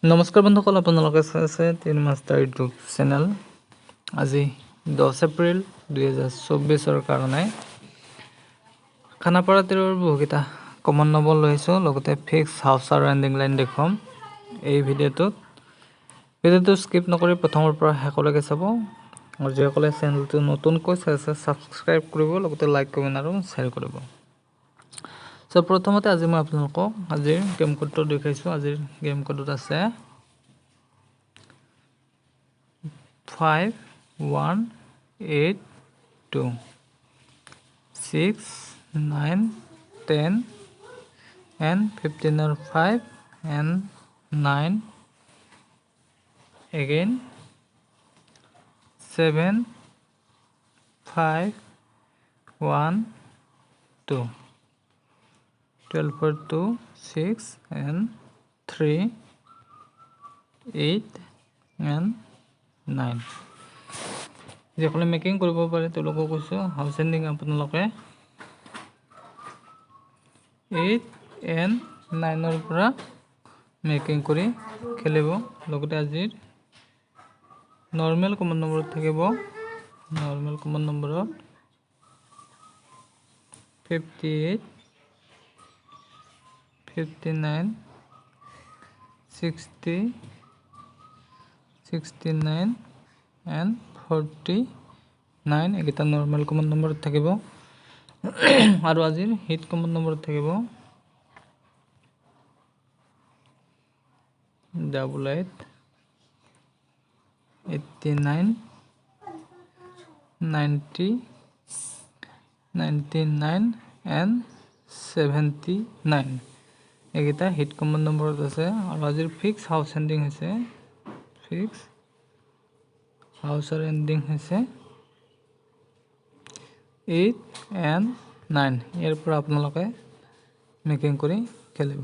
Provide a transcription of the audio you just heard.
নমস্কাৰ বন্ধুসকল, আপোনালোকে চাই আছে টেন মাষ্টাৰ ইউটিউব চেনেল। আজি 10 এপ্ৰিল 2024 কাৰণে খানাপাৰা 13ৰ বহুকেইটা কমন নম্বৰ লৈছোঁ, লগতে ফিক্স হাউচ আৰু এণ্ডিং লাইন দেখুৱাম এই ভিডিঅ'টো স্কিপ নকৰি প্ৰথমৰ পৰা শেষলৈকে চাব। আৰু যিসকলে চেনেলটো নতুনকৈ চাই আছে ছাবস্ক্ৰাইব কৰিব, লগতে লাইক কমেণ্ট আৰু শ্বেয়াৰ কৰিব। প্ৰথমতে আজি মই আপোনালোকক আজিৰ গেম কোডটো দেখাইছোঁ। আজিৰ গেম কোডত আছে 5182 6 9 10 and 15 5 and 9 again 7 5 1 2 12 2 6 and 3 8 and 9 যিসকলে মেকিং কৰিব পাৰে তেওঁলোকক কৈছোঁ হাউচ এণ্ডিং আপোনালোকে 8 and 9ৰ পৰা মেকিং কৰি খেলিব। লগতে আজিৰ নৰ্মেল কমন নম্বৰত থাকিব, নৰ্মেল কমন নম্বৰত 58 59 60 69 and 49 এইকেইটা নৰ্মেল কমন নম্বৰত থাকিব। আৰু আজিৰ হিট কমন নম্বৰত থাকিব 88 89 90 99 and 79 এইকেইটা হিট কমন নম্বৰত আছে। আৰু আজিৰ ফিক্স হাউচ এণ্ডিং হৈছে ফিক্স হাউচৰ এণ্ডিং হৈছে 8 and 9। ইয়াৰ পৰা আপোনালোকে মেকিং কৰি খেলিব।